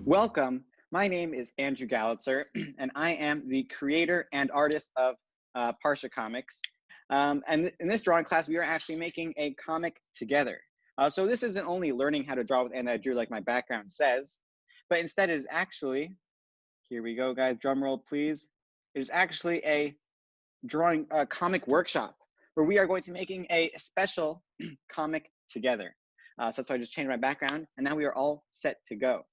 Welcome. My name is Andrew Gallitzer, and I am the creator and artist of Parsha Comics. And in this drawing class, we are actually making a comic together. So this isn't only learning how to draw with and I drew like my background says, but instead is actually, here we go, guys, drum roll, please. It is actually a comic workshop where we are going to be making a special comic together. So that's why I just changed my background, and now we are all set to go.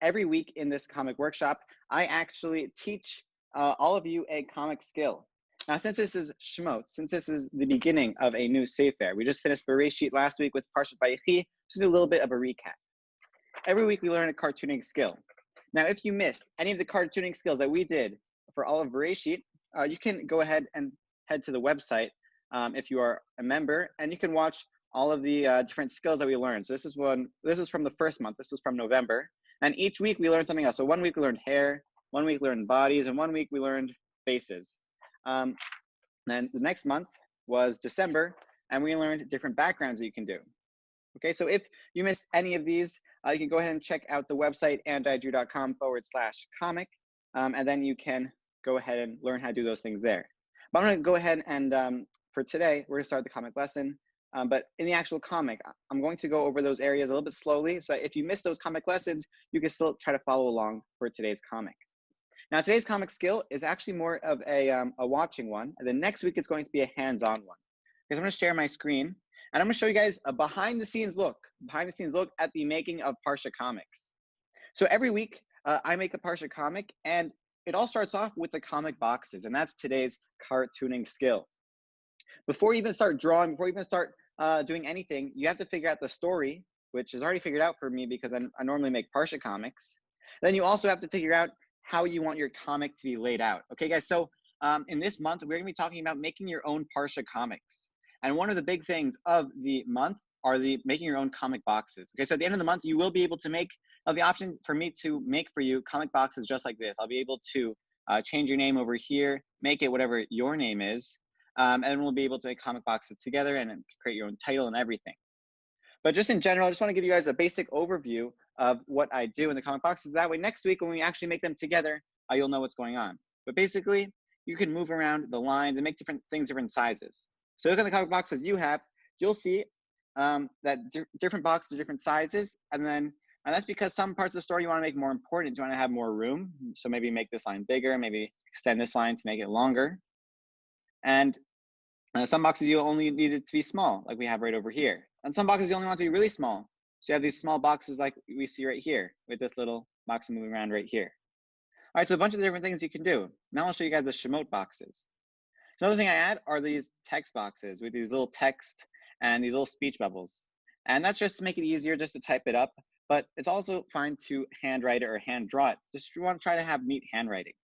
Every week in this comic workshop, I actually teach all of you a comic skill. Now, since this is Shemot, since this is the beginning of a new Sefer, we just finished Bereshit last week with Parshat Vayechi, just do a little bit of a recap. Every week we learn a cartooning skill. Now, if you missed any of the cartooning skills that we did for all of Bereshit, you can go ahead and head to the website if you are a member, and you can watch all of the different skills that we learned. So this is from the first month. This was from November. And each week we learned something else. So one week we learned hair, one week we learned bodies, and one week we learned faces. Then the next month was December, and we learned different backgrounds that you can do. Okay, so if you missed any of these, you can go ahead and check out the website andidrew.com/comic, and then you can go ahead and learn how to do those things there. But I'm going to go ahead and for today, we're going to start the comic lesson. But in the actual comic, I'm going to go over those areas a little bit slowly. So if you miss those comic lessons, you can still try to follow along for today's comic. Now, today's comic skill is actually more of a watching one. And then next week, it's going to be a hands-on one. Because I'm going to share my screen, and I'm going to show you guys a behind-the-scenes look at the making of Parsha Comics. So every week, I make a Parsha comic, and it all starts off with the comic boxes, and that's today's cartooning skill. Before you even start drawing, before you even start doing anything, you have to figure out the story, which is already figured out for me because I normally make Parsha comics. Then you also have to figure out how you want your comic to be laid out. Okay, guys, so in this month, we're going to be talking about making your own Parsha comics. And one of the big things of the month are the making your own comic boxes. Okay, so at the end of the month, you will be able to make the option for me to make for you comic boxes just like this. I'll be able to change your name over here, make it whatever your name is. And we'll be able to make comic boxes together and create your own title and everything. But just in general, I just want to give you guys a basic overview of what I do in the comic boxes. That way, next week when we actually make them together, you'll know what's going on. But basically, you can move around the lines and make different things different sizes. So look at the comic boxes you have, you'll see that different boxes are different sizes. And that's because some parts of the story you want to make more important. You want to have more room. So maybe make this line bigger, maybe extend this line to make it longer. And some boxes you only need it to be small, like we have right over here. And some boxes you only want to be really small. So you have these small boxes like we see right here with this little box moving around right here. All right, so a bunch of different things you can do. Now I'll show you guys the Shemot boxes. So another thing I add are these text boxes with these little text and these little speech bubbles. And that's just to make it easier just to type it up, but it's also fine to handwrite it or hand draw it. Just if you want to try to have neat handwriting.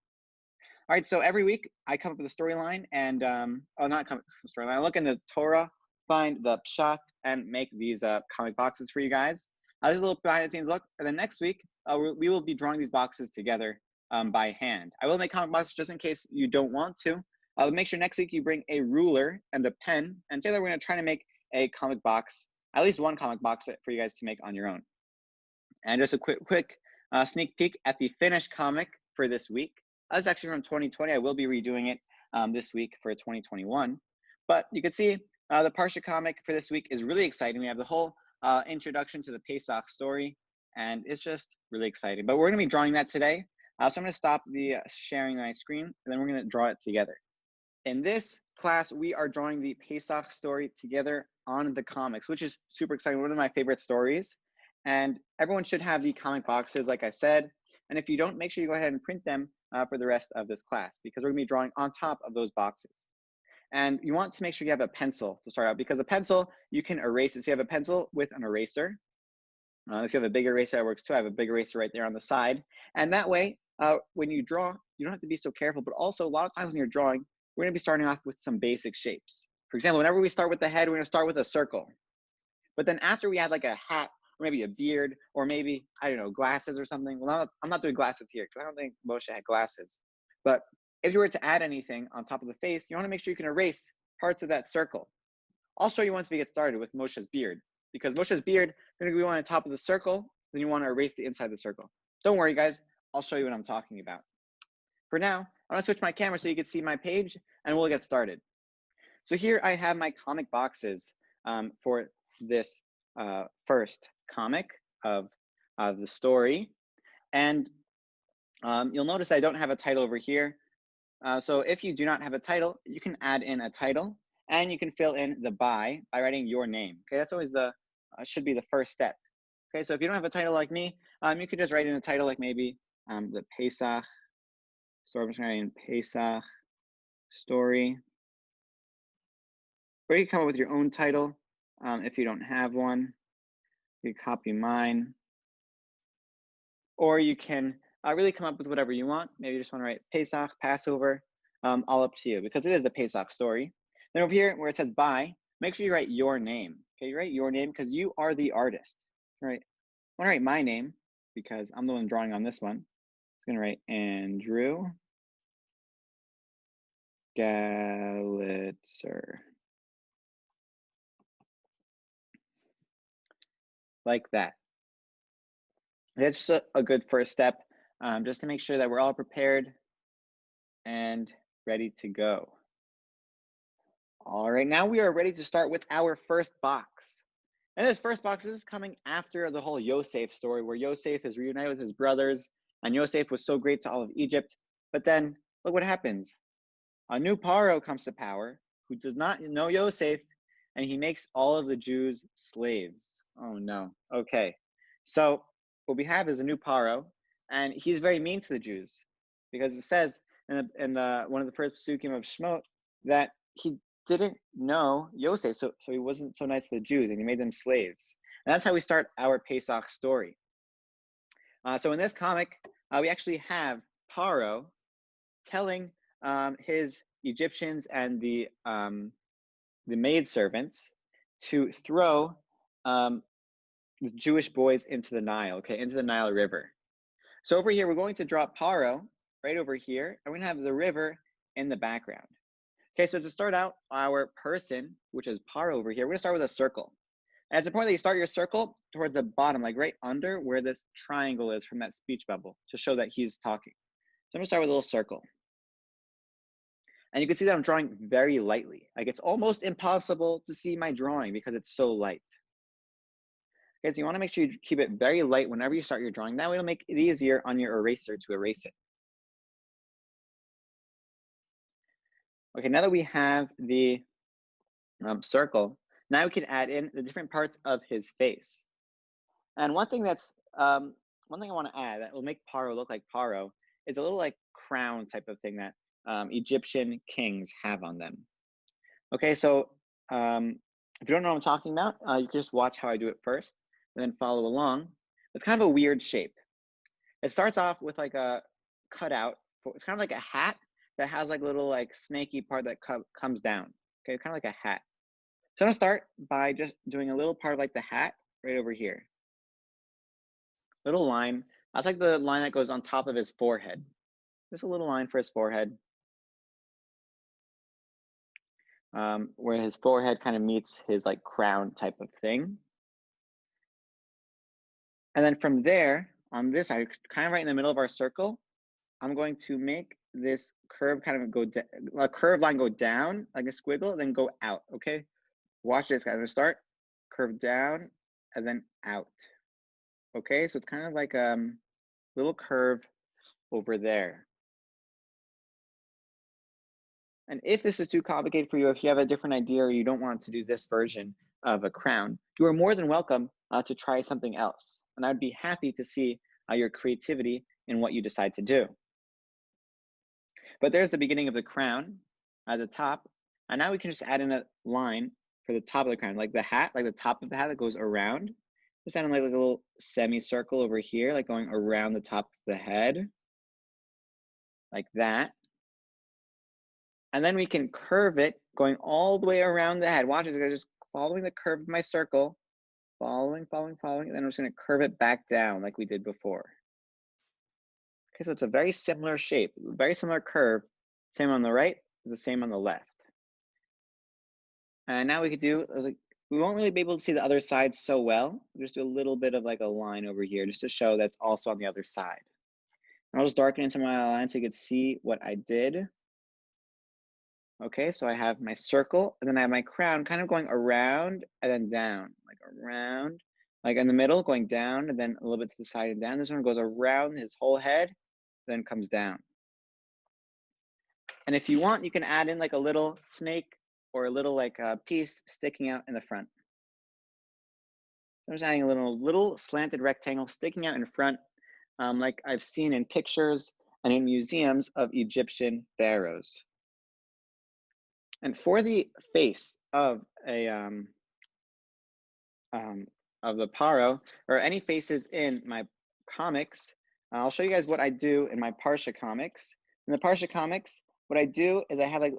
All right, so every week I come up with a storyline and, not come up with a storyline, I look in the Torah, find the Pshat, and make these comic boxes for you guys. This is a little behind the scenes look. And then next week, we will be drawing these boxes together by hand. I will make comic boxes just in case you don't want to. Make sure next week you bring a ruler and a pen, and say that we're gonna try to make a comic box, at least one comic box for you guys to make on your own. And just a quick sneak peek at the finished comic for this week. That's actually from 2020. I will be redoing it this week for 2021. But you can see the Parsha comic for this week is really exciting. We have the whole introduction to the Pesach story, and it's just really exciting. But we're going to be drawing that today. So I'm going to stop the sharing my screen, and then we're going to draw it together. In this class, we are drawing the Pesach story together on the comics, which is super exciting. One of my favorite stories. And everyone should have the comic boxes, like I said. And if you don't, make sure you go ahead and print them for the rest of this class, because we're going to be drawing on top of those boxes. And you want to make sure you have a pencil to start out, because a pencil, you can erase it. So you have a pencil with an eraser. If you have a big eraser, that works too. I have a big eraser right there on the side. And that way, when you draw, you don't have to be so careful. But also, a lot of times when you're drawing, we're going to be starting off with some basic shapes. For example, whenever we start with the head, we're going to start with a circle. But then after we add like a hat, or maybe a beard, or maybe, I don't know, glasses or something. Well, I'm not doing glasses here because I don't think Moshe had glasses. But if you were to add anything on top of the face, you want to make sure you can erase parts of that circle. I'll show you once we get started with Moshe's beard, because Moshe's beard is going to be on the top of the circle, then you want to erase the inside of the circle. Don't worry, guys. I'll show you what I'm talking about. For now, I'm going to switch my camera so you can see my page, and we'll get started. So here I have my comic boxes for this first comic of the story. And you'll notice I don't have a title over here. So if you do not have a title, you can add in a title, and you can fill in the by writing your name. Okay, that's always should be the first step. Okay, so if you don't have a title like me, you could just write in a title like maybe the Pesach story. I'm just writing Pesach story. Or you can come up with your own title if you don't have one. You can copy mine. Or you can really come up with whatever you want. Maybe you just want to write Pesach, Passover, all up to you, because it is the Pesach story. Then over here where it says by, make sure you write your name. Okay, you write your name because you are the artist. All right, I want to write my name because I'm the one drawing on this one. I'm going to write Andrew Galitzer. Like that. That's just a good first step, just to make sure that we're all prepared and ready to go. All right, now we are ready to start with our first box. And this first box is coming after the whole Yosef story, where Yosef is reunited with his brothers, and Yosef was so great to all of Egypt. But then look what happens. A new Paro comes to power who does not know Yosef, and he makes all of the Jews slaves. Oh no. Okay. So what we have is a new Paro, and he's very mean to the Jews, because it says in one of the first psukim of Shemot that he didn't know Yosef, so he wasn't so nice to the Jews, and he made them slaves. And that's how we start our Pesach story. So in this comic, we actually have Paro telling his Egyptians and the maidservants to throw the Jewish boys into the Nile, okay, into the Nile River. So over here, we're going to draw Paro right over here, and we're gonna have the river in the background. Okay, so to start out our person, which is Paro over here, we're gonna start with a circle. And it's important that you start your circle towards the bottom, like right under where this triangle is from that speech bubble, to show that he's talking. So I'm gonna start with a little circle. And you can see that I'm drawing very lightly. Like it's almost impossible to see my drawing because it's so light. Okay, so you wanna make sure you keep it very light whenever you start your drawing. That way it'll make it easier on your eraser to erase it. Okay, now that we have the circle, now we can add in the different parts of his face. And one thing I want to add that will make Paro look like Paro is a little like crown type of thing that Egyptian kings have on them. Okay, so if you don't know what I'm talking about, you can just watch how I do it first and then follow along. It's kind of a weird shape. It starts off with like a cutout. It's kind of like a hat that has like a little like snaky part that comes down. Okay, kind of like a hat. So I'm gonna start by just doing a little part of like the hat right over here. Little line. That's like the line that goes on top of his forehead. Just a little line for his forehead. Where his forehead kind of meets his like crown type of thing. And then from there, on this side, kind of right in the middle of our circle, I'm going to make this curve kind of go a curved line go down like a squiggle, then go out. Okay, watch this, guys. I'm gonna start curve down and then out. Okay, so it's kind of like a little curve over there. And if this is too complicated for you, if you have a different idea or you don't want to do this version of a crown, you are more than welcome to try something else. And I'd be happy to see your creativity in what you decide to do. But there's the beginning of the crown at the top. And now we can just add in a line for the top of the crown, like the hat, like the top of the hat that goes around. Just add in like a little semicircle over here, like going around the top of the head, like that. And then we can curve it going all the way around the head. Watch it, I'm just following the curve of my circle, following, and then I'm just gonna curve it back down like we did before. Okay, so it's a very similar shape, very similar curve, same on the right, the same on the left. And now we could do We won't really be able to see the other side so well. Just do a little bit of like a line over here just to show that's also on the other side. And I'll just darken into my line so you can see what I did. Okay, so I have my circle and then I have my crown kind of going around and then down, like around, like in the middle, going down and then a little bit to the side and down. This one goes around his whole head, then comes down. And if you want, you can add in like a little snake or a little like piece sticking out in the front. I'm just adding a little slanted rectangle sticking out in front, like I've seen in pictures and in museums of Egyptian pharaohs. And for the face of the paro or any faces in my comics, I'll show you guys what I do in my Parsha comics. In the Parsha comics, what I do is I have like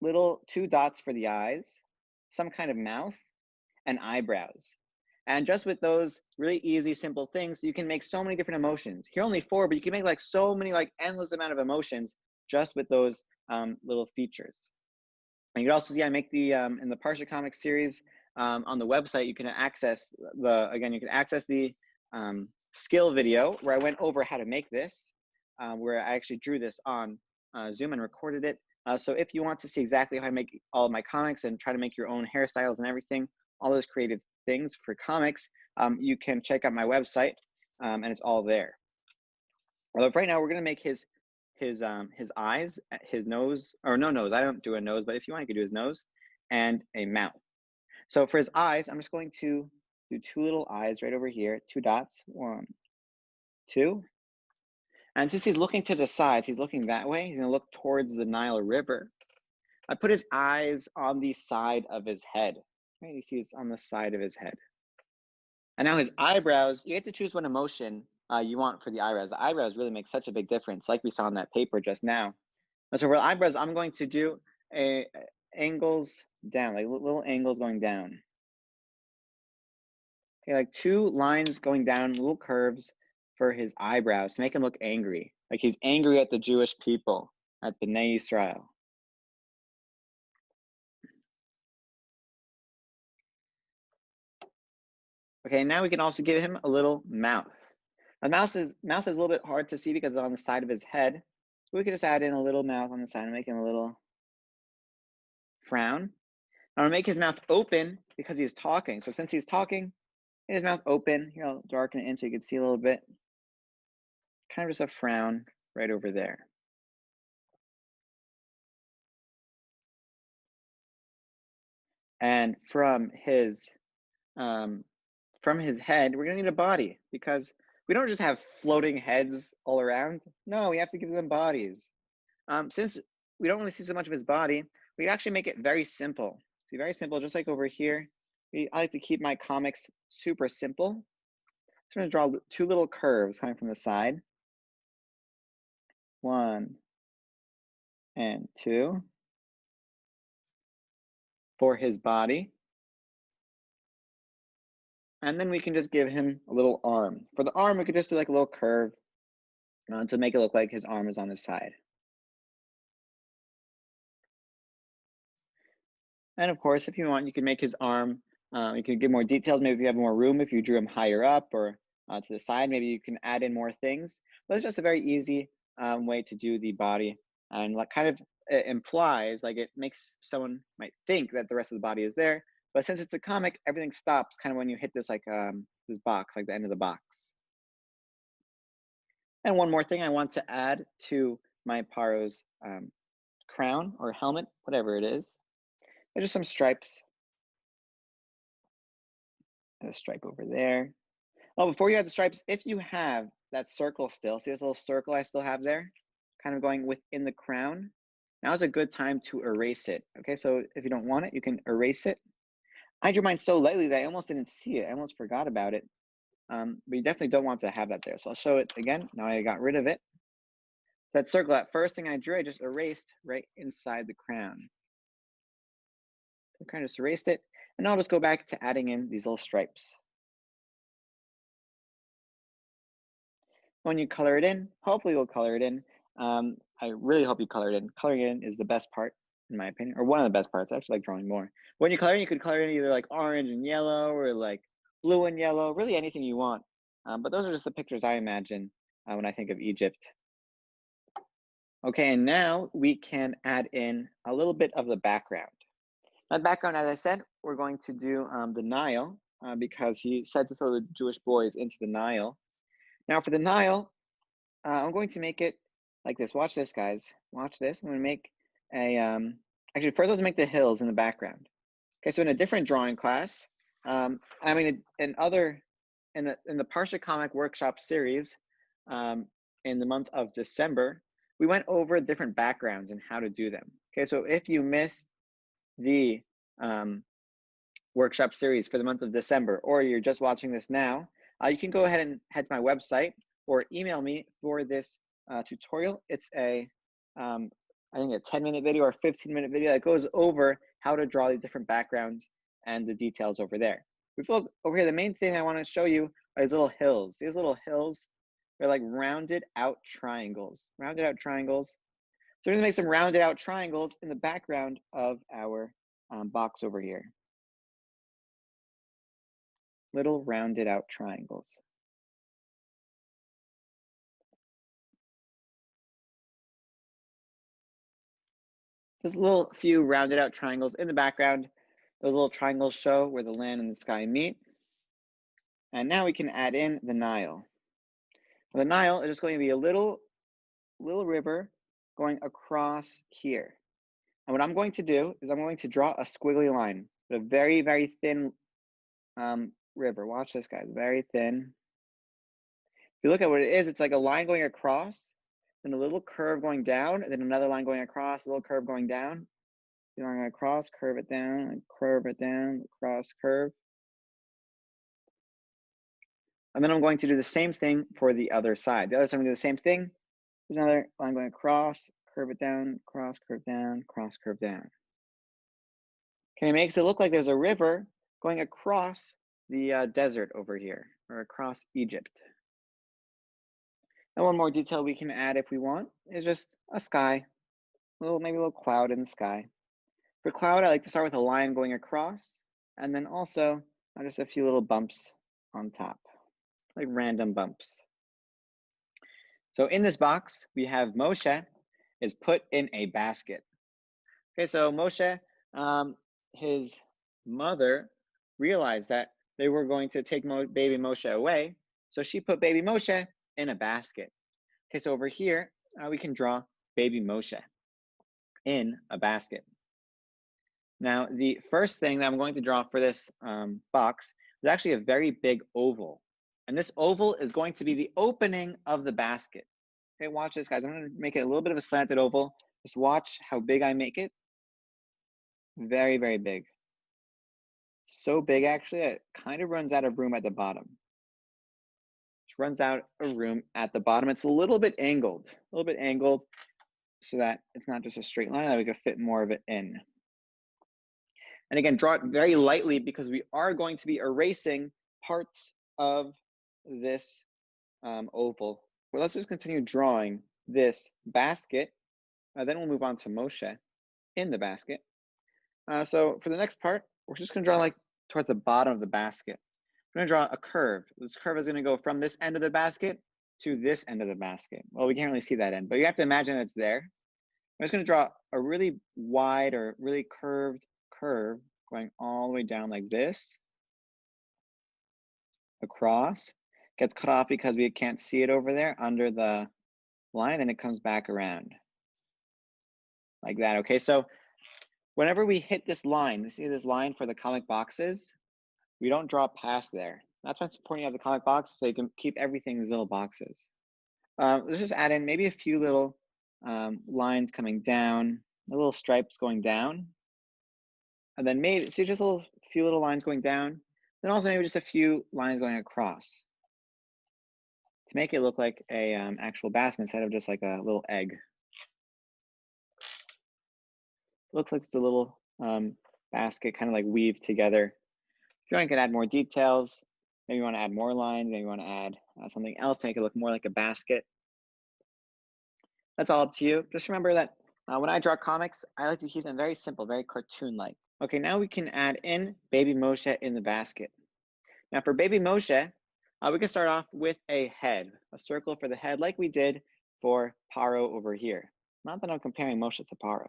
little 2 dots for the eyes, some kind of mouth, and eyebrows. And just with those really easy, simple things, you can make so many different emotions. Here are only 4, but you can make like so many, like endless amount of emotions just with those little features. And you can also see I make the in the Parsha Comics series on the website. You can access the skill video where I went over how to make this, where I actually drew this on Zoom and recorded it. So if you want to see exactly how I make all of my comics and try to make your own hairstyles and everything, all those creative things for comics, you can check out my website, and it's all there. Although right now we're gonna make his eyes, his nose, or no nose. I don't do a nose, but if you want, you could do his nose and a mouth. So for his eyes, I'm just going to do 2 little eyes right over here, 2 dots, 1, 2. And since he's looking to the sides, he's looking that way. He's gonna look towards the Nile River. I put his eyes on the side of his head. Right, you see it's on the side of his head. And now his eyebrows, you get to choose what emotion you want for the eyebrows. The eyebrows really make such a big difference, like we saw in that paper just now. And so for the eyebrows, I'm going to do angles down, like little angles going down. Okay, like 2 lines going down, little curves for his eyebrows to make him look angry. Like he's angry at the Jewish people, at the Bnei Yisrael. Okay, now we can also give him a little mouth. The mouth is a little bit hard to see because it's on the side of his head. So we could just add in a little mouth on the side and make him a little frown. I'm gonna make his mouth open because he's talking. So since he's talking, get his mouth open. Here, I'll darken it in so you can see a little bit. Kind of just a frown right over there. And from his head, we're gonna need a body because we don't just have floating heads all around. No, we have to give them bodies. Since we don't really see so much of his body, we actually make it very simple. See, very simple, just like over here. I like to keep my comics super simple. So I'm gonna draw 2 little curves coming from the side. 1 and 2 for his body. And then we can just give him a little arm. For the arm, we could just do like a little curve to make it look like his arm is on his side. And of course, if you want, you can make his arm, you can give more details. Maybe if you have more room, if you drew him higher up or to the side, maybe you can add in more things. But it's just a very easy way to do the body. And like kind of it implies, like it makes someone might think that the rest of the body is there. But since it's a comic, everything stops kind of when you hit this like this box, like the end of the box. And one more thing I want to add to my Paro's crown or helmet, whatever it is. There's just some stripes. A stripe over there. Oh, before you add the stripes, if you have that circle still, see this little circle I still have there? Kind of going within the crown. Now is a good time to erase it. Okay, so if you don't want it, you can erase it. I drew mine so lightly that I almost didn't see it. I almost forgot about it. But you definitely don't want to have that there. So I'll show it again. Now I got rid of it. That circle, that first thing I drew, I just erased right inside the crown. So I kind of just erased it. And I'll just go back to adding in these little stripes. When you color it in, hopefully you'll color it in. I really hope you color it in. Coloring it in is the best part. in my opinion, or one of the best parts. I actually like drawing more. When you're coloring, you could color in either like orange and yellow or like blue and yellow, really anything you want. But those are just the pictures I imagine when I think of Egypt. Okay, and now we can add in a little bit of the background. That background, as I said, we're going to do the Nile because he said to throw the Jewish boys into the Nile. Now for the Nile, I'm going to make it like this. Watch this, guys. Watch this. I'm going to make a, actually, first let's make the hills in the background. Okay, so in a different drawing class, I mean, in the Parsha Comic Workshop series, in the month of December, we went over different backgrounds and how to do them. Okay, so if you missed the workshop series for the month of December, or you're just watching this now, you can go ahead and head to my website or email me for this tutorial. It's a, I think a 10-minute video or 15-minute video that goes over how to draw these different backgrounds and the details over there. We feel over here, the main thing I want to show you are these little hills. These little hills, they're like rounded out triangles. Rounded out triangles. So we're going to make some rounded out triangles in the background of our box over here. Little rounded out triangles. Just a little few rounded out triangles in the background. Those little triangles show where the land and the sky meet. And now we can add in the Nile. The Nile is just going to be a little river going across here. And what I'm going to do is I'm going to draw a squiggly line, a very, very thin river. Watch this, guys, very thin. If you look at what it is, it's like a line going across, then a little curve going down, and then another line going across, a little curve going down. Line going across, curve it down, across, curve. And then I'm going to do the same thing for the other side. The other side, I'm going to do the same thing. There's another line going across, curve it down, cross, curve down, cross, curve down. Okay, it makes it look like there's a river going across the desert over here, or across Egypt. And one more detail we can add if we want is just a sky, maybe a little cloud in the sky. For cloud, I like to start with a line going across, and then also just a few little bumps on top, like random bumps. So in this box, we have Moshe is put in a basket. Okay, so Moshe, his mother realized that they were going to take baby Moshe away, so she put baby Moshe in a basket. Okay, so over here, we can draw baby Moshe in a basket. Now, the first thing that I'm going to draw for this box is actually a very big oval. And this oval is going to be the opening of the basket. Okay, watch this, guys. I'm going to make it a little bit of a slanted oval. Just watch how big I make it. Very, very big. So big, actually, it kind of runs out of room at the bottom. It runs out of room at the bottom. It's a little bit angled, so that it's not just a straight line, that we could fit more of it in. And again, draw it very lightly because we are going to be erasing parts of this oval. Well, let's just continue drawing this basket. Then we'll move on to Moshe in the basket. So for the next part, we're just going to draw like towards the bottom of the basket. We're going to draw a curve. This curve is going to go from this end of the basket to this end of the basket. Well, we can't really see that end, but you have to imagine it's there. I'm just going to draw a really wide or really curved curve going all the way down like this, across, gets cut off because we can't see it over there under the line, then it comes back around like that. Okay, so whenever we hit this line, you see this line for the comic boxes, we don't draw past there. That's why it's important you have the comic box, so you can keep everything in these little boxes. Let's just add in maybe a few little lines coming down, the little stripes going down, and then maybe see just a few little lines going down, then also maybe just a few lines going across to make it look like a actual basket instead of just like a little egg. It looks like it's a little basket kind of like weaved together. If you want, you can add more details. Maybe you want to add more lines. Maybe you want to add something else to make it look more like a basket. That's all up to you. Just remember that When I draw comics, I like to keep them very simple, very cartoon-like. Okay, now we can add in baby Moshe in the basket. Now for baby Moshe, we can start off with a head, a circle for the head like we did for Paro over here. Not that I'm comparing Moshe to Paro.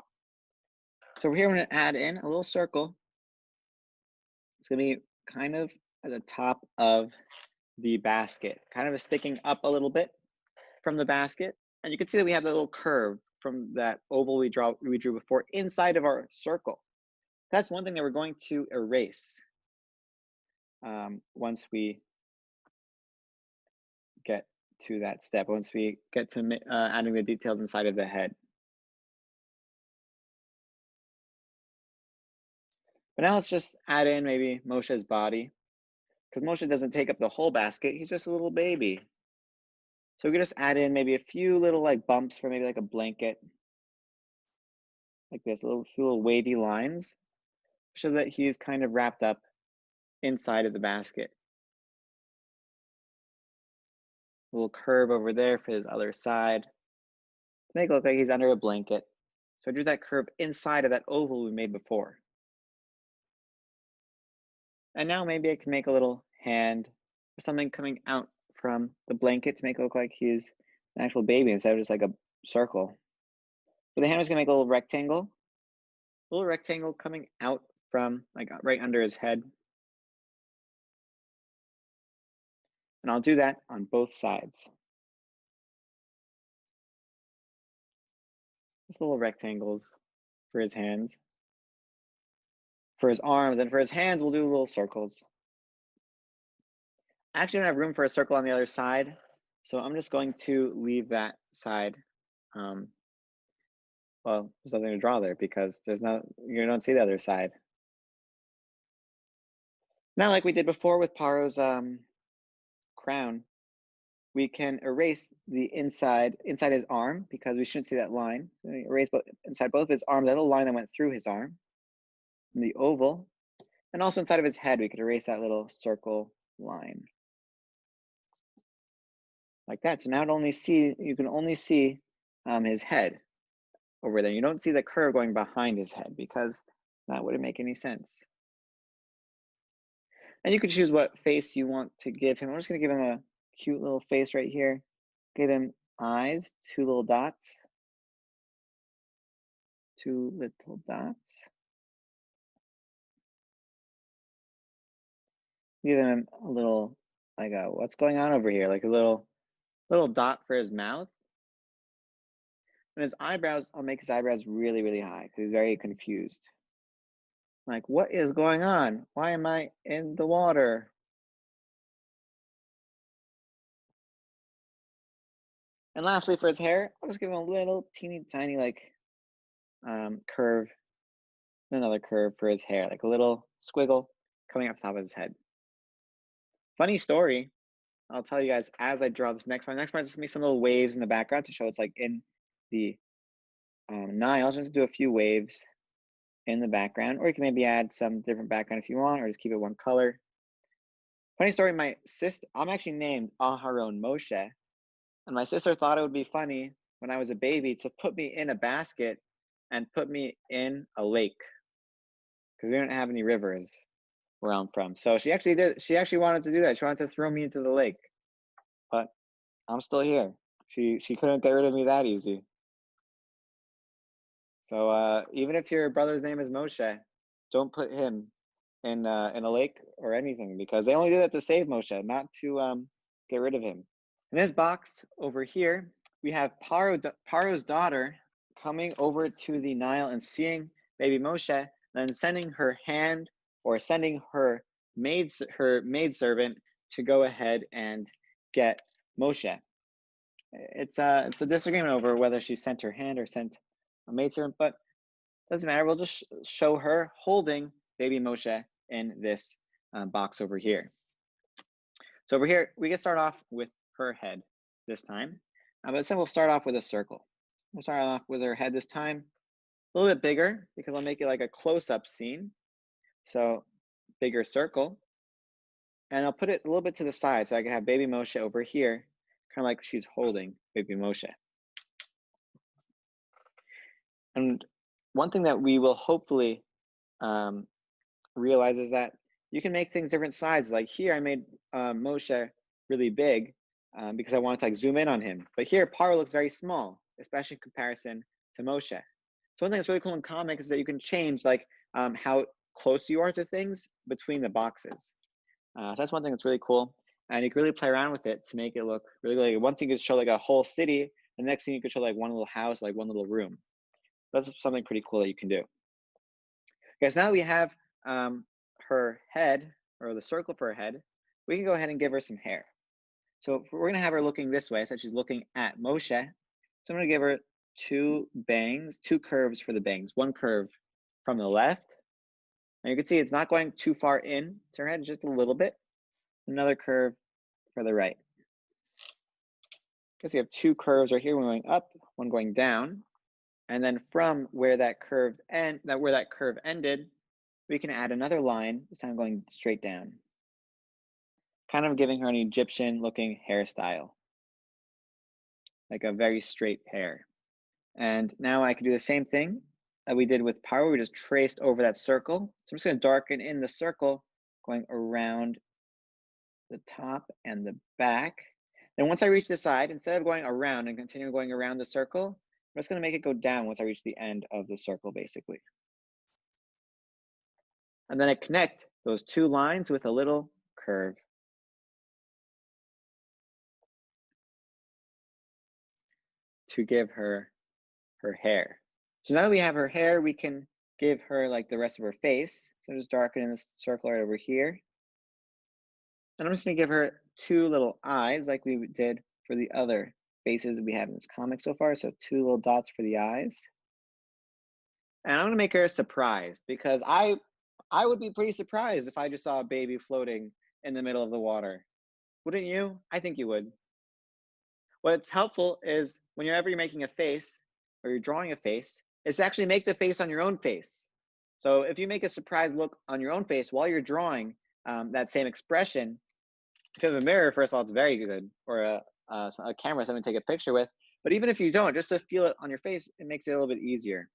So over here, I'm going to add in a little circle. It's going to be kind of at the top of the basket, kind of sticking up a little bit from the basket. And you can see that we have that little curve from that oval we drew before inside of our circle. That's one thing that we're going to erase once we get to that step, once we get to adding the details inside of the head. But now let's just add in maybe Moshe's body, because Moshe doesn't take up the whole basket. He's just a little baby. So we can just add in maybe a few little like bumps for maybe like a blanket, like this, few little wavy lines, so that he's kind of wrapped up inside of the basket. A little curve over there for his other side, to make it look like he's under a blanket. So I drew that curve inside of that oval we made before. And now maybe I can make a little hand, something coming out from the blanket to make it look like he's an actual baby instead of just like a circle. For the hand, I'm just gonna make a little rectangle coming out from like right under his head. And I'll do that on both sides. Just little rectangles for his hands. For his arms and for his hands, we'll do little circles. I actually don't have room for a circle on the other side, so I'm just going to leave that side. Well, there's nothing to draw there because you don't see the other side. Now, like we did before with Paro's crown, we can erase the inside his arm because we shouldn't see that line. So we erase inside both of his arms, that little line that went through his arm, and the oval, and also inside of his head, we could erase that little circle line. Like that. So now you can only see his head over there. You don't see the curve going behind his head because that wouldn't make any sense. And you can choose what face you want to give him. I'm just going to give him a cute little face right here. Give him eyes, 2 little dots. 2 little dots. Give him a little, like what's going on over here? Like a little dot for his mouth. And his eyebrows, I'll make his eyebrows really, really high because he's very confused. Like, what is going on? Why am I in the water? And lastly, for his hair, I'll just give him a little teeny tiny like curve, another curve for his hair, like a little squiggle coming up top of his head. Funny story, I'll tell you guys as I draw this next part. Next part is just gonna be some little waves in the background to show it's like in the Nile. I'll just do a few waves in the background, or you can maybe add some different background if you want, or just keep it one color. Funny story, my sister, I'm actually named Aharon Moshe, and my sister thought it would be funny when I was a baby to put me in a basket and put me in a lake because we don't have any rivers where I'm from. So she actually wanted to do that. She wanted to throw me into the lake, but I'm still here. She couldn't get rid of me that easy. So even if your brother's name is Moshe, don't put him in a lake or anything because they only do that to save Moshe, not to get rid of him. In this box over here, we have Paro's daughter coming over to the Nile and seeing baby Moshe, then sending her hand or sending her maidservant to go ahead and get Moshe. It's a disagreement over whether she sent her hand or sent a maidservant, but doesn't matter. We'll just show her holding baby Moshe in this box over here. So over here, we can start off with her head this time. But then we'll start off with a circle. We'll start off with her head this time. A little bit bigger because I'll make it like a close-up scene. So bigger circle. And I'll put it a little bit to the side so I can have baby Moshe over here, kind of like she's holding baby Moshe. And one thing that we will hopefully um, realize is that you can make things different sizes. Like here, I made Moshe really big because I wanted to like zoom in on him. But here, Paro looks very small, especially in comparison to Moshe. So one thing that's really cool in comics is that you can change like how close you are to things between the boxes. So that's one thing that's really cool. And you can really play around with it to make it look really, one thing you could show like a whole city. The next thing you could show like one little house, like one little room. That's something pretty cool that you can do. Okay, so now we have her head, or the circle for her head. We can go ahead and give her some hair. So we're going to have her looking this way, so she's looking at Moshe. So I'm going to give her two bangs, two curves for the bangs. One curve from the left. And you can see it's not going too far in to her head, just a little bit. Another curve for the right. Because we have two curves right here, one going up, one going down. And then from where that curve ended, we can add another line, this time going straight down, kind of giving her an Egyptian looking hairstyle, like a very straight hair. And now I can do the same thing that we did with Paro. We just traced over that circle. So I'm just going to darken in the circle, going around the top and the back. Then once I reach the side, instead of going around and continuing going around the circle, I'm just going to make it go down once I reach the end of the circle, basically. And then I connect those two lines with a little curve. To give her hair. So now that we have her hair, we can give her like the rest of her face. So I'm just darkening this circle right over here. And I'm just gonna give her two little eyes like we did for the other faces we have in this comic so far. So two little dots for the eyes. And I'm gonna make her surprised because I would be pretty surprised if I just saw a baby floating in the middle of the water. Wouldn't you? I think you would. What's helpful is whenever you're making a face or you're drawing a face, is to actually make the face on your own face. So if you make a surprised look on your own face while you're drawing that same expression, if you have a mirror, first of all, it's very good, or a camera, something to take a picture with. But even if you don't, just to feel it on your face, it makes it a little bit easier.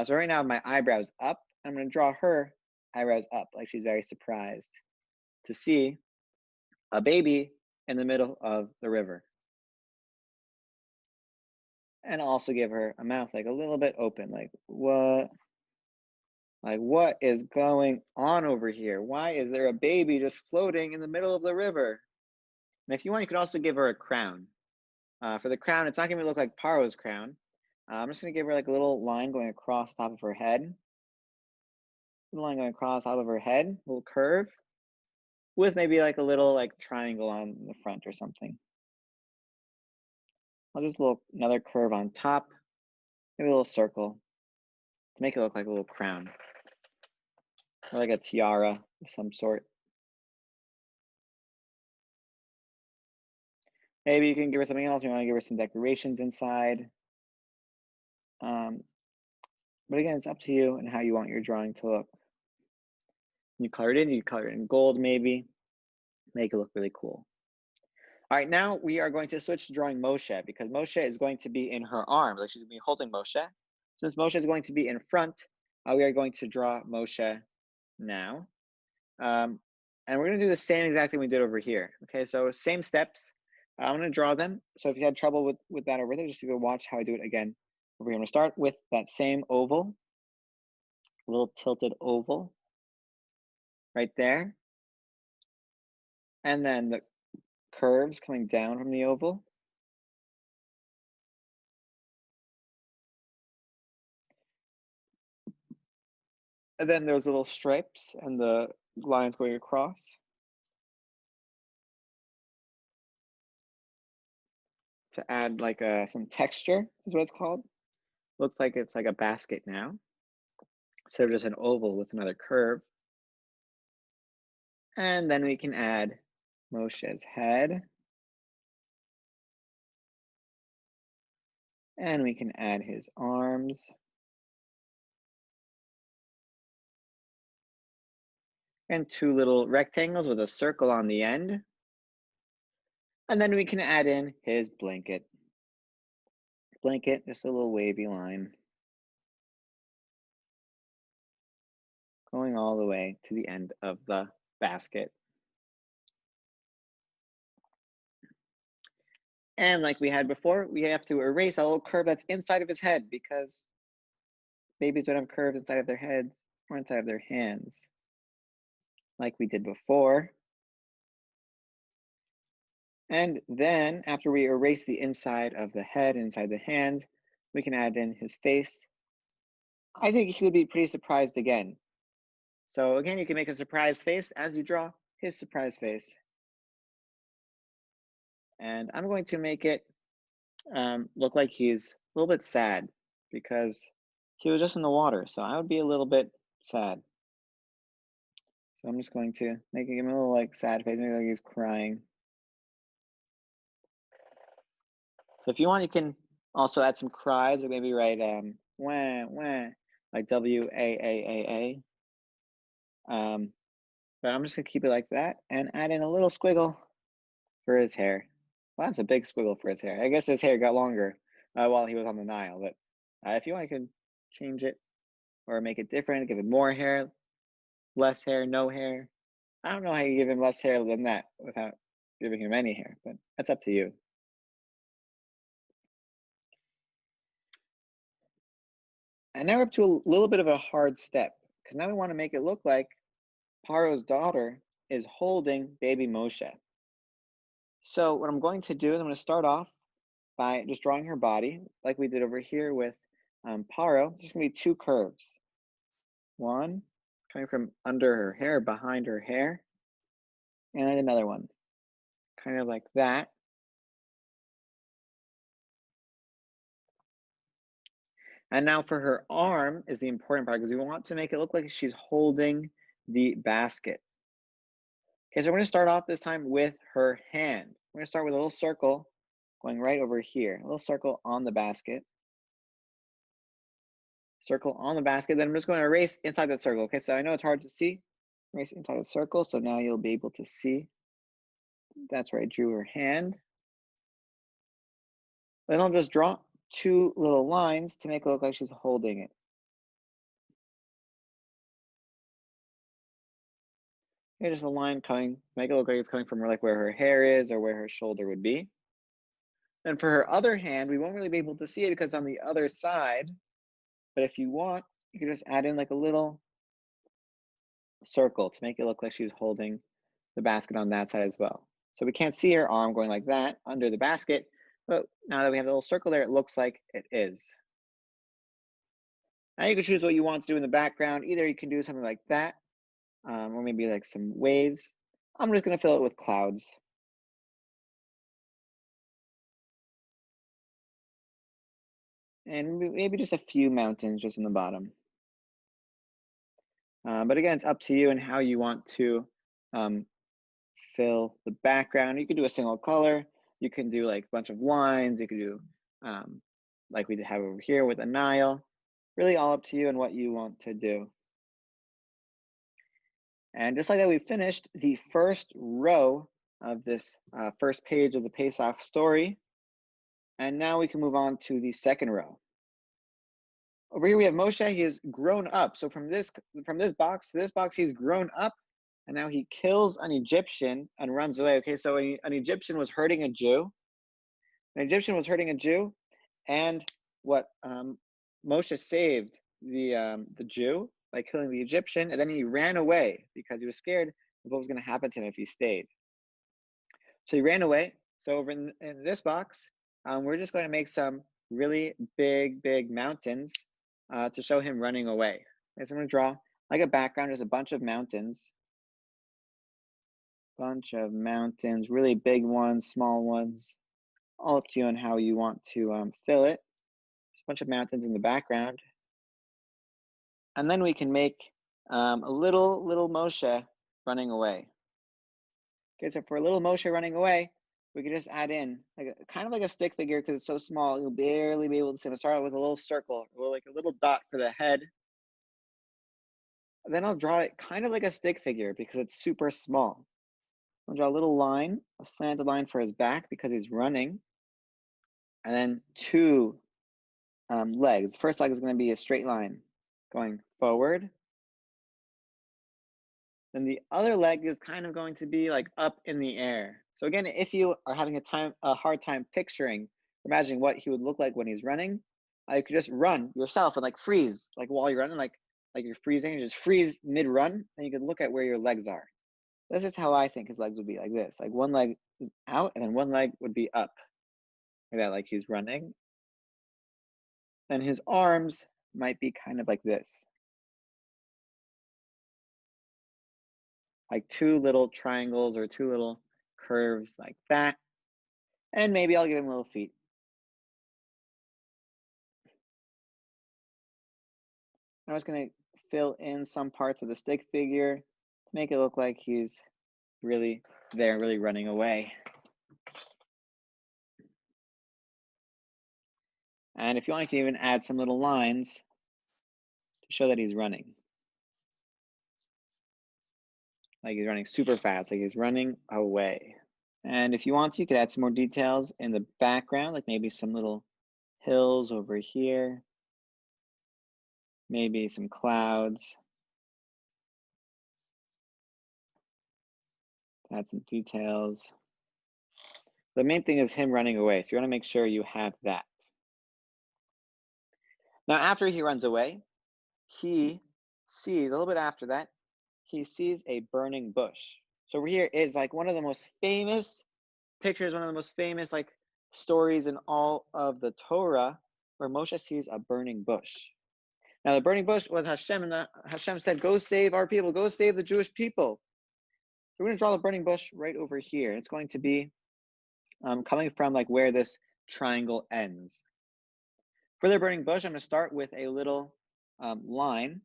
So right now, my eyebrows up. I'm going to draw her eyebrows up, like she's very surprised to see a baby in the middle of the river. And also give her a mouth like a little bit open, like what? Like what is going on over here? Why is there a baby just floating in the middle of the river? And if you want, you could also give her a crown. For the crown, it's not going to look like Paro's crown. I'm just going to give her like a little line going across the top of her head. Little line going across the top of her head, a little curve, with maybe like a little like triangle on the front or something. I'll just another curve on top, maybe a little circle to make it look like a little crown. Or like a tiara of some sort. Maybe you can give her something else. You want to give her some decorations inside. But again, it's up to you and how you want your drawing to look. You color it in, you color it in gold maybe. Make it look really cool. All right, now we are going to switch to drawing Moshe because Moshe is going to be in her arms, like she's going to be holding Moshe. Since Moshe is going to be in front, we are going to draw Moshe now. And we're going to do the same exact thing we did over here. Okay, so same steps. I'm going to draw them. So if you had trouble with that over there, just go watch how I do it again over here. I'm going to start with that same oval, a little tilted oval right there. And then the curves coming down from the oval. And then those little stripes and the lines going across. To add like some texture is what it's called. Looks like it's like a basket now. Instead of just an oval with another curve. And then we can add Moshe's head. And we can add his arms. And two little rectangles with a circle on the end. And then we can add in his blanket. Blanket, just a little wavy line. going all the way to the end of the basket. And like we had before, we have to erase a little curve that's inside of his head because babies don't have curves inside of their heads or inside of their hands like we did before. And then after we erase the inside of the head and inside the hands, we can add in his face. I think he would be pretty surprised again. So again, you can make a surprise face as you draw his surprise face. And I'm going to make it look like he's a little bit sad because he was just in the water. So I would be a little bit sad. So I'm just going to make him a little like sad face, maybe like he's crying. So if you want, you can also add some cries, like maybe write wah, wah, like WAAAA. But I'm just gonna keep it like that and add in a little squiggle for his hair. Well, that's a big squiggle for his hair. I guess his hair got longer while he was on the Nile, but if you want, you can change it or make it different, give it more hair, less hair, no hair. I don't know how you give him less hair than that without giving him any hair, but that's up to you. And now we're up to a little bit of a hard step because now we want to make it look like Paro's daughter is holding baby Moshe. So what I'm going to do is I'm going to start off by just drawing her body like we did over here with Paro. There's going to be two curves. One coming from under her hair, behind her hair, and another one kind of like that. And now for her arm is the important part because we want to make it look like she's holding the basket. Okay, so we're going to start off this time with her hand. We're going to start with a little circle going right over here, a little circle on the basket. Circle on the basket, then I'm just going to erase inside that circle. Okay, so I know it's hard to see. Erase inside the circle, so now you'll be able to see. That's where I drew her hand. Then I'll just draw two little lines to make it look like she's holding it. Okay, just a line coming, make it look like it's coming from like where her hair is or where her shoulder would be. And for her other hand, we won't really be able to see it because it's on the other side. But if you want, you can just add in like a little circle to make it look like she's holding the basket on that side as well. So we can't see her arm going like that under the basket, but now that we have the little circle there, it looks like it is. Now you can choose what you want to do in the background. Either you can do something like that, or maybe like some waves. I'm just going to fill it with clouds. And maybe just a few mountains just in the bottom. But again, it's up to you and how you want to fill the background. You can do a single color. You can do like a bunch of lines. You can do like we have over here with a Nile. Really all up to you and what you want to do. And just like that, we finished the first row of this first page of the Pesach story. And now we can move on to the second row. Over here we have Moshe. He is grown up. So from this box to this box, he's grown up. And now he kills an Egyptian and runs away. Okay, so an Egyptian was hurting a Jew. An Egyptian was hurting a Jew, and what Moshe saved the Jew by killing the Egyptian, and then he ran away because he was scared of what was going to happen to him if he stayed. So he ran away. So over in this box, we're just going to make some really big mountains to show him running away. Okay, so I'm going to draw like a background. There's a bunch of mountains. Really big ones, small ones, all up to you on how you want to fill it. There's a bunch of mountains in the background. And then we can make a little Moshe running away. Okay, so for a little Moshe running away, we can just add in like kind of like a stick figure because it's so small, you'll barely be able to see it. I'll start out with a little circle or like a little dot for the head. And then I'll draw it kind of like a stick figure because it's super small. I'll draw a little line, a slanted line for his back because he's running. And then two legs. The first leg is going to be a straight line going forward. Then the other leg is kind of going to be like up in the air. So again, if you are having a hard time picturing, imagining what he would look like when he's running, you could just run yourself and like freeze, like while you're running, like you're freezing, you just freeze mid-run, and you can look at where your legs are. This is how I think his legs would be, like this. Like one leg is out, and then one leg would be up, like that, like he's running. Then his arms might be kind of like this, like two little triangles or two little curves like that. And maybe I'll give him little feet. I'm just going to fill in some parts of the stick figure to make it look like he's really there, really running away. And if you want, you can even add some little lines to show that he's running. Like he's running super fast, like he's running away. And if you want to, you could add some more details in the background, like maybe some little hills over here, maybe some clouds. Add some details. The main thing is him running away, so you want to make sure you have that. Now, after he runs away, he sees, a little bit after that, he sees a burning bush. So over here is like one of the most famous pictures, one of the most famous like stories in all of the Torah, where Moshe sees a burning bush. Now the burning bush was Hashem, and Hashem said, "Go save our people, go save the Jewish people." So we're going to draw the burning bush right over here. It's going to be coming from like where this triangle ends. For the burning bush, I'm going to start with a little line,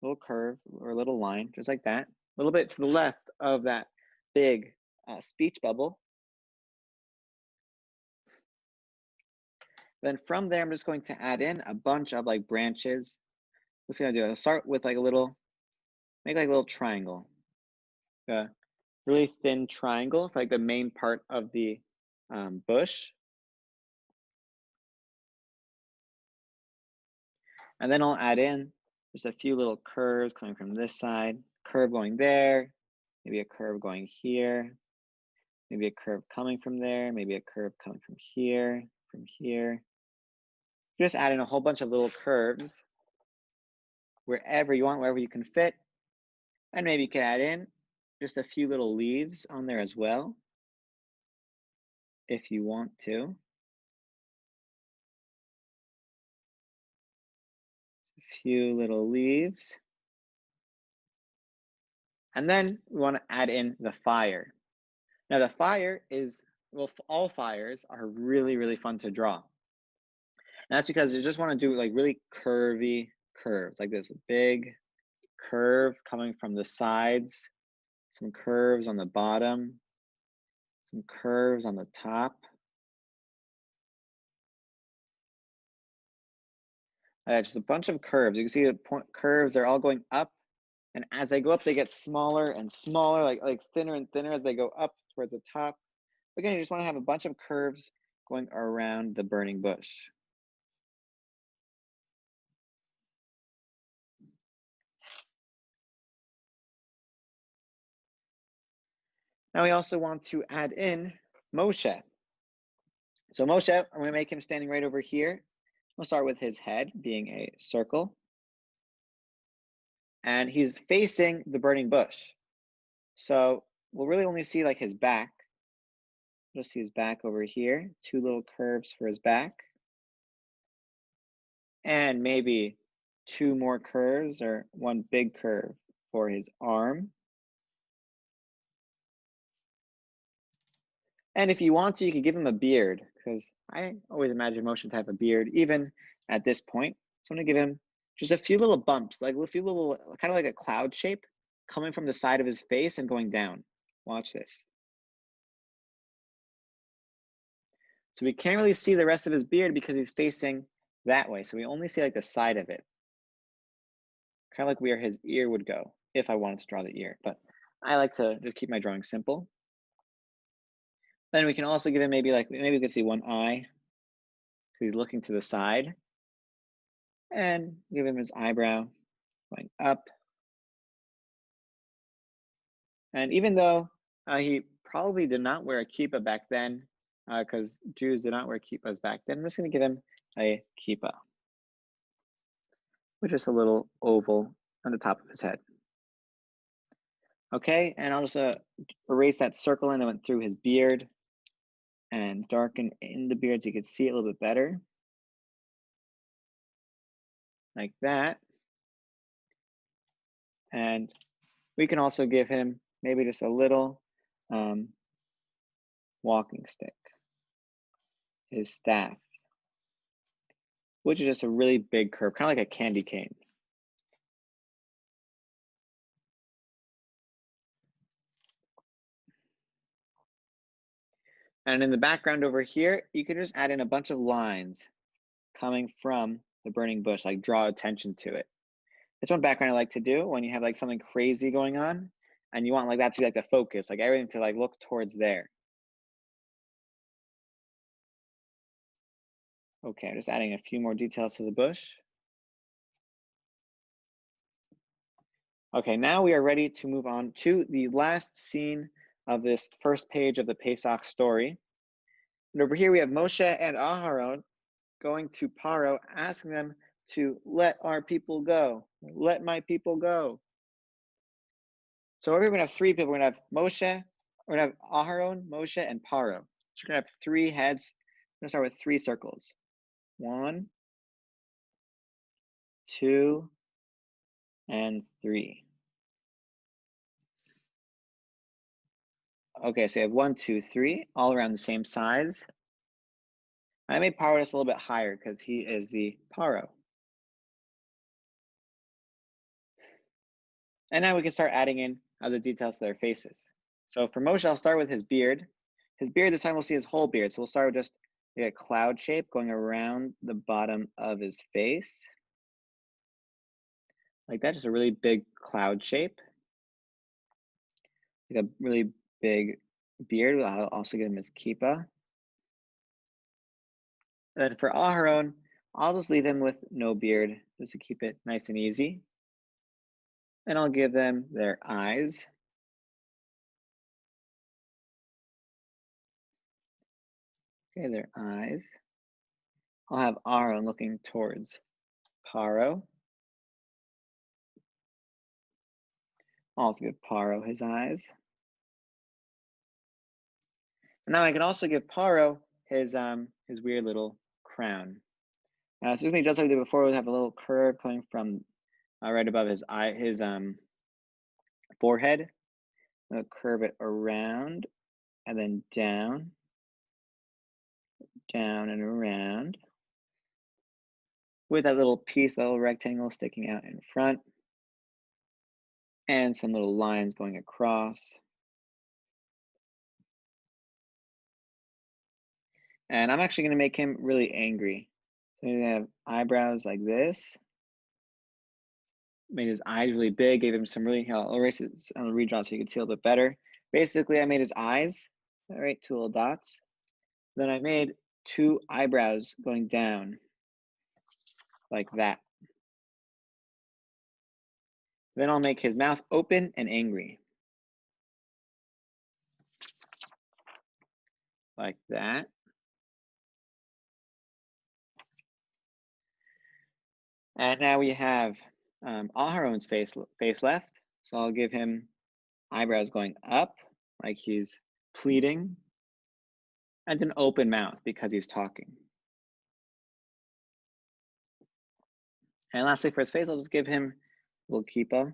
little curve or a little line, just like that, a little bit to the left of that big speech bubble. Then from there, I'm just going to add in a bunch of like branches. What's going to do? I'll start with like a little, make like a little triangle, a really thin triangle for like the main part of the bush. And then I'll add in just a few little curves coming from this side, curve going there, maybe a curve going here, maybe a curve coming from there, maybe a curve coming from here, from here. Just add in a whole bunch of little curves wherever you want, wherever you can fit. And maybe you can add in just a few little leaves on there as well, if you want to. A few little leaves. And then we want to add in the fire. Now the fire is, well, all fires are really, really fun to draw. And that's because you just want to do like really curvy curves, like this big curve coming from the sides, some curves on the bottom, some curves on the top. Just a bunch of curves. You can see the curves are all going up, and as they go up, they get smaller and smaller, like thinner and thinner as they go up towards the top. Again, you just want to have a bunch of curves going around the burning bush. Now we also want to add in Moshe. So Moshe, I'm going to make him standing right over here. We'll start with his head being a circle. And he's facing the burning bush. So we'll really only see like his back. Just see his back over here. Two little curves for his back. And maybe two more curves or one big curve for his arm. And if you want to, you could give him a beard, because I always imagine Moshe to have a beard, even at this point. So I'm going to give him just a few little bumps, like a few little, kind of like a cloud shape coming from the side of his face and going down. Watch this. So we can't really see the rest of his beard because he's facing that way. So we only see like the side of it. Kind of like where his ear would go if I wanted to draw the ear. But I like to just keep my drawing simple. Then we can also give him maybe we could see one eye. He's looking to the side. And give him his eyebrow going up. And even though he probably did not wear a kippah back then, because Jews did not wear kippahs back then, I'm just going to give him a kippah, with just a little oval on the top of his head. Okay, and I'll just erase that circle in that went through his beard and darken in the beard so you can see it a little bit better. Like that. And we can also give him maybe just a little walking stick, his staff, which is just a really big curve, kind of like a candy cane. And in the background over here, you can just add in a bunch of lines coming from the burning bush, like draw attention to it. That's one background I like to do when you have like something crazy going on and you want like that to be like the focus, like everything to like look towards there. Okay, I'm just adding a few more details to the bush. Okay, now we are ready to move on to the last scene of this first page of the Pesach story. And over here we have Moshe and Aharon going to Paro, asking them to let our people go. Let my people go. So over here we're gonna have three people. We're gonna have Moshe, we're gonna have Aharon, Moshe, and Paro. So we're gonna have three heads. We're gonna start with three circles. 1, 2, and 3. Okay, so you have 1, 2, 3, all around the same size. I made Paro just a little bit higher because he is the Paro. And now we can start adding in other details to their faces. So for Moshe, I'll start with his beard. His beard, this time we'll see his whole beard. So we'll start with just a cloud shape going around the bottom of his face. Like that, just a really big cloud shape. Like a really big beard. I'll also give him his kippah. And then for Aharon, I'll just leave him with no beard, just to keep it nice and easy. And I'll give them their eyes. Okay, their eyes. I'll have Aharon looking towards Paro. I'll also give Paro his eyes. And now I can also give Paro his weird little crown. Now, as soon as he does like we did before, we'll have a little curve coming from right above his eye, his forehead. I'll curve it around and then down, down and around, with that little piece, that little rectangle sticking out in front, and some little lines going across. And I'm actually going to make him really angry. So I'm going to have eyebrows like this. Made his eyes really big, gave him some really, I'll erase it, I'll redraw so you can see a little bit better. Basically, I made his eyes, all right, 2 little dots. Then I made 2 eyebrows going down like that. Then I'll make his mouth open and angry. Like that. And now we have Aharon's face left. So I'll give him eyebrows going up, like he's pleading, and an open mouth because he's talking. And lastly, for his face, I'll just give him a little kippah.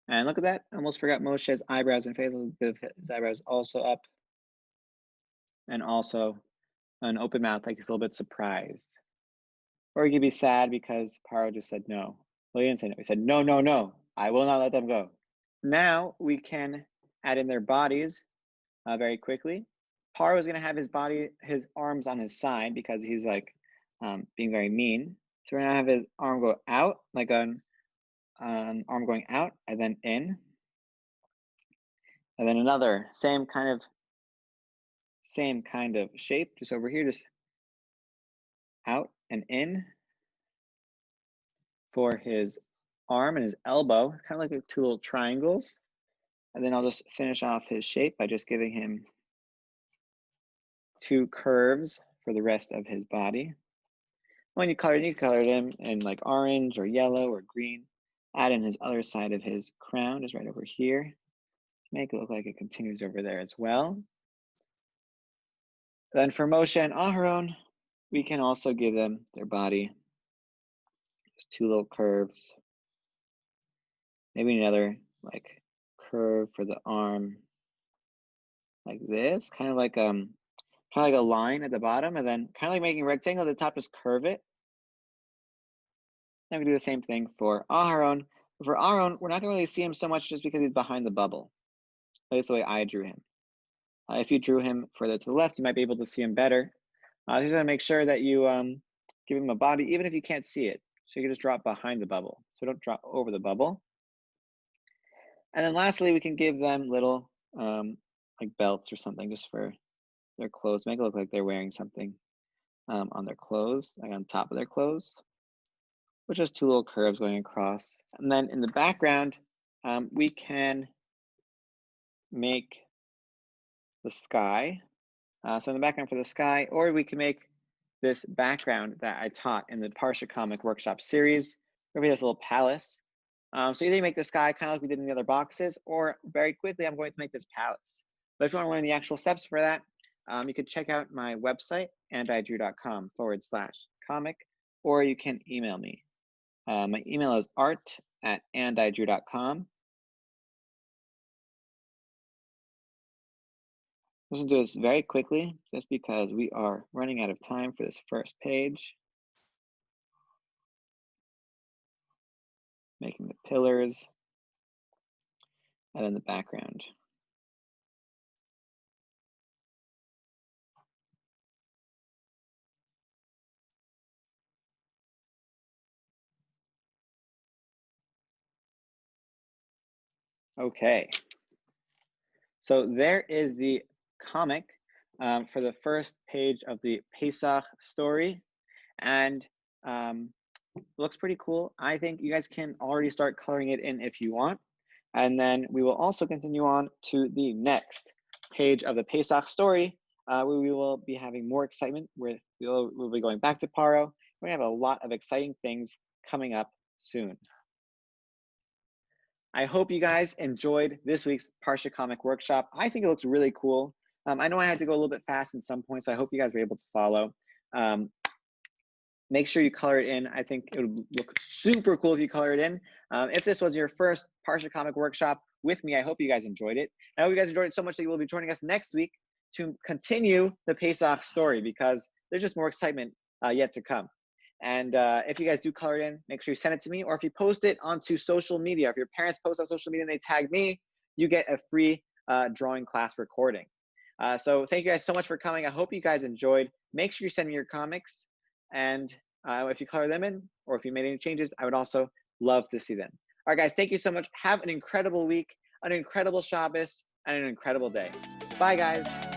And look at that, I almost forgot Moshe's eyebrows and face. I'll give his eyebrows also up. And also an open mouth, like he's a little bit surprised. Or he could be sad because Paro just said no. Well, he didn't say no. He said, no, no, no. I will not let them go. Now we can add in their bodies very quickly. Paro is going to have his arms on his side because he's like being very mean. So we're going to have his arm go out, like an arm going out and then in. And then another same kind of shape, just over here, just out and in. for his arm and his elbow, kind of like two little triangles. And then I'll just finish off his shape by just giving him two curves for the rest of his body. When you color him in like orange or yellow or green. Add in his other side of his crown, just right over here. Make it look like it continues over there as well. Then for Moshe and Aharon, we can also give them their body. Just two little curves. Maybe another like curve for the arm, like this, kind of like a line at the bottom, and then kind of like making a rectangle at the top, just curve it. And we do the same thing for Aharon. For Aharon, we're not going to really see him so much just because he's behind the bubble. That's the way I drew him. If you drew him further to the left, you might be able to see him better. You just got to make sure that you give him a body, even if you can't see it. So you can just drop behind the bubble. So don't drop over the bubble. And then lastly, we can give them little like belts or something just for their clothes. Make it look like they're wearing something on their clothes, like on top of their clothes, with just two little curves going across. And then in the background, we can make the sky. So in the background for the sky, or we can make this background that I taught in the Parsha Comic Workshop series, where we have this little palace. So either you make the sky kind of like we did in the other boxes, or very quickly, I'm going to make this palace. But if you want to learn the actual steps for that, you can check out my website, andidrew.com/comic, or you can email me. My email is art@andidrew.com. Let's do this very quickly, just because we are running out of time for this first page. Making the pillars, and then the background. Okay, so there is the comic for the first page of the Pesach story, and looks pretty cool. I think you guys can already start coloring it in if you want, and then we will also continue on to the next page of the Pesach story, where we will be having more excitement, where we'll be going back to Paro. We're gonna have a lot of exciting things coming up soon. I hope you guys enjoyed this week's Parsha Comic Workshop. I think it looks really cool. I know I had to go a little bit fast in some points, so I hope you guys were able to follow. Make sure you color it in. I think it would look super cool if you color it in. If this was your first Parsha Comic Workshop with me, I hope you guys enjoyed it. I hope you guys enjoyed it so much that you will be joining us next week to continue the Pesach story, because there's just more excitement yet to come. And if you guys do color it in, make sure you send it to me, or if you post it onto social media, if your parents post on social media and they tag me, you get a free drawing class recording. So thank you guys so much for coming. I hope you guys enjoyed. Make sure you send me your comics, and if you color them in, or if you made any changes, I would also love to see them. All right, guys, thank you so much. Have an incredible week, an incredible Shabbos, and an incredible day. Bye, guys.